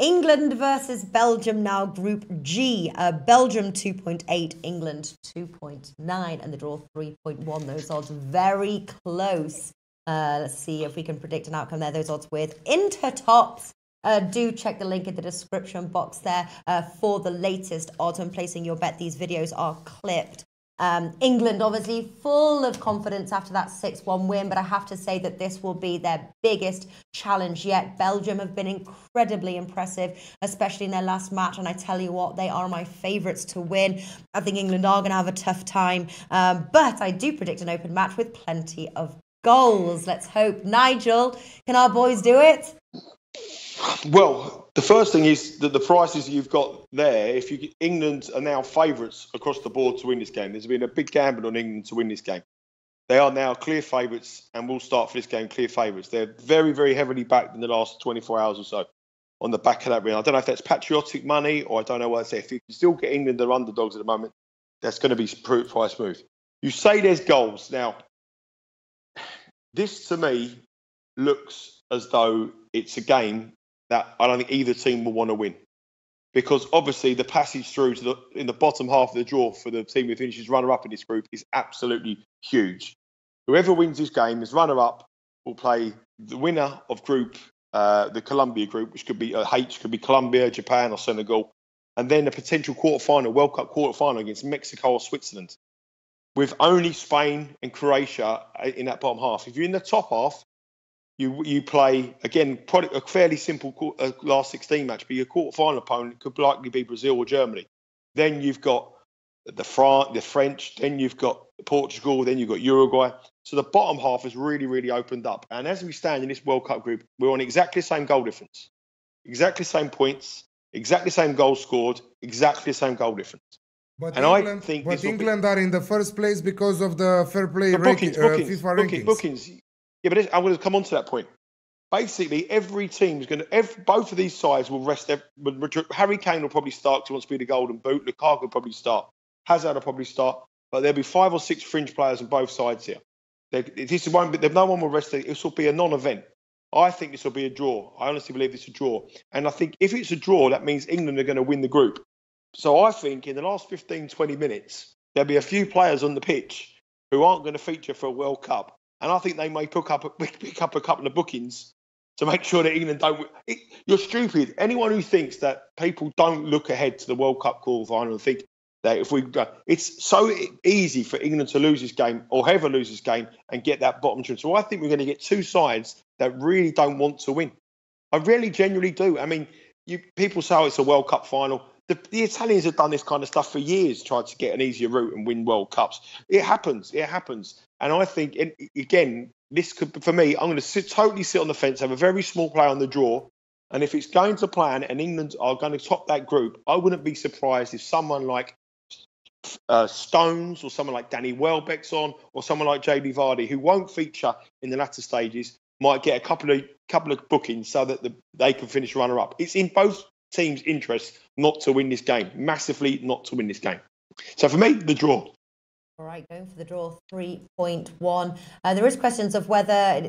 England versus Belgium now, Group G. Belgium 2.8, England 2.9, and the draw 3.1. Those odds very close. Let's see if we can predict an outcome there. Those odds with Intertops. Do check the link in the description box there for the latest odds when placing your bet. These videos are clipped. England obviously full of confidence after that 6-1 win, but I have to say that this will be their biggest challenge yet. Belgium have been incredibly impressive, especially in their last match, and I tell you what, they are my favourites to win. I think England are going to have a tough time, but I do predict an open match with plenty of goals. Let's hope. Nigel, can our boys do it? Well, the first thing is that the prices you've got there, England are now favourites across the board to win this game. There's been a big gamble on England to win this game. They are now clear favourites and will start for this game clear favourites. They're very, very heavily backed in the last 24 hours or so on the back of that win. I don't know if that's patriotic money or I don't know what I say. If you can still get England, they're underdogs at the moment, that's going to be price move. You say there's goals. Now, this to me looks as though it's a game that I don't think either team will want to win, because obviously the passage through to in the bottom half of the draw for the team who finishes runner-up in this group is absolutely huge. Whoever wins this game as runner-up will play the winner of the Colombia group, which could be H, could be Colombia, Japan, or Senegal, and then a potential quarterfinal, World Cup quarterfinal against Mexico or Switzerland, with only Spain and Croatia in that bottom half. If you're in the top half, you play, again, probably a fairly simple last 16 match, but your quarter-final opponent could likely be Brazil or Germany. Then you've got the French, then you've got Portugal, then you've got Uruguay. So the bottom half has really, really opened up. And as we stand in this World Cup group, we're on exactly the same goal difference, exactly the same points, exactly the same goals scored, exactly the same goal difference. But England are in the first place because of the fair play FIFA rankings. Bookings. Yeah, but I'm going to come on to that point. Basically, every team is going to... both of these sides will rest... Harry Kane will probably start because he wants to be the golden boot. Lukaku will probably start. Hazard will probably start. But there'll be 5 or 6 fringe players on both sides here. No one will rest. This will be a non-event. I think this will be a draw. I honestly believe it's a draw. And I think if it's a draw, that means England are going to win the group. So I think in the last 15, 20 minutes, there'll be a few players on the pitch who aren't going to feature for a World Cup. And I think they may pick up a couple of bookings to make sure that England don't... You're stupid. Anyone who thinks that people don't look ahead to the World Cup quarterfinal and think that if we... It's so easy for England to lose this game or whoever lose this game and get that bottom two. So I think we're going to get two sides that really don't want to win. I really genuinely do. I mean, people say, oh, it's a World Cup final. The Italians have done this kind of stuff for years, tried to get an easier route and win World Cups. It happens. And I think, again, this could, for me, I'm going to totally sit on the fence, have a very small play on the draw. And if it's going to plan and England are going to top that group, I wouldn't be surprised if someone like Stones or someone like Danny Welbeck's on, or someone like Jamie Vardy, who won't feature in the latter stages, might get a couple of bookings so that they can finish runner-up. It's in both teams' interest not to win this game, massively not to win this game. So for me, the draw. All right, going for the draw, 3.1. There is questions of whether,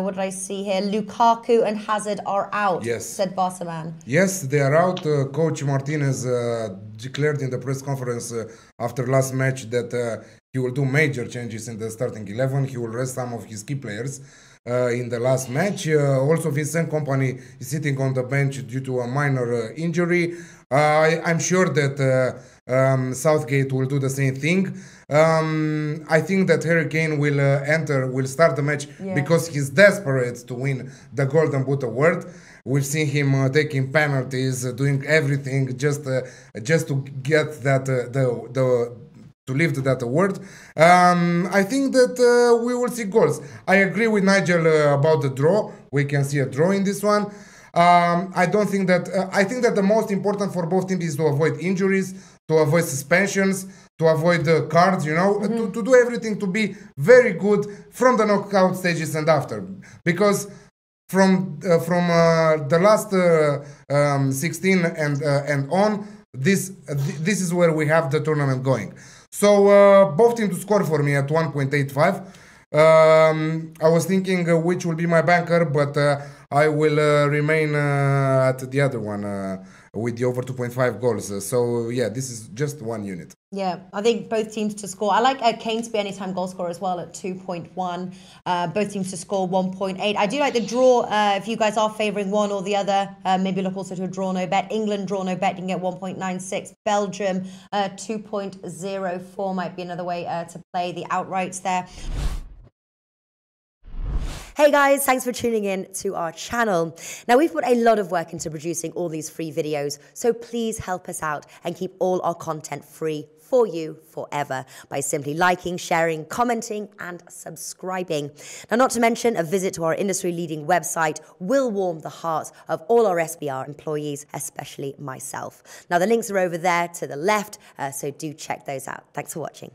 what did I see here? Lukaku and Hazard are out, yes, said Barcelona. Yes, they are out. Coach Martinez declared in the press conference after last match that he will do major changes in the starting 11. He will rest some of his key players in the last match. Also, Vincent Kompany is sitting on the bench due to a minor injury. I'm sure that Southgate will do the same thing. I think that Harry Kane will start the match because he's desperate to win the Golden Boot award. We've seen him taking penalties, doing everything just to get that to lift that award. I think that we will see goals. I agree with Nigel about the draw. We can see a draw in this one. I don't think that. I think that the most important for both teams is to avoid injuries, to avoid suspensions, to avoid the cards. To do everything to be very good from the knockout stages and after, because from the last 16 and on, this is where we have the tournament going. So both teams to score for me at 1.85. I was thinking which will be my banker, but I will remain at the other one with the over 2.5 goals. So yeah, this is just one unit. Yeah, I think both teams to score. I like Kane to be anytime goal scorer as well at 2.1. Both teams to score 1.8. I do like the draw. If you guys are favouring one or the other, maybe look also to a draw no bet. England draw no bet, you can get 1.96. Belgium 2.04 might be another way to play the outrights there. Hey guys, thanks for tuning in to our channel. Now we've put a lot of work into producing all these free videos, so please help us out and keep all our content free for you forever by simply liking, sharing, commenting and subscribing. Now, not to mention a visit to our industry-leading website will warm the hearts of all our SBR employees, especially myself. Now, the links are over there to the left, so do check those out. Thanks for watching.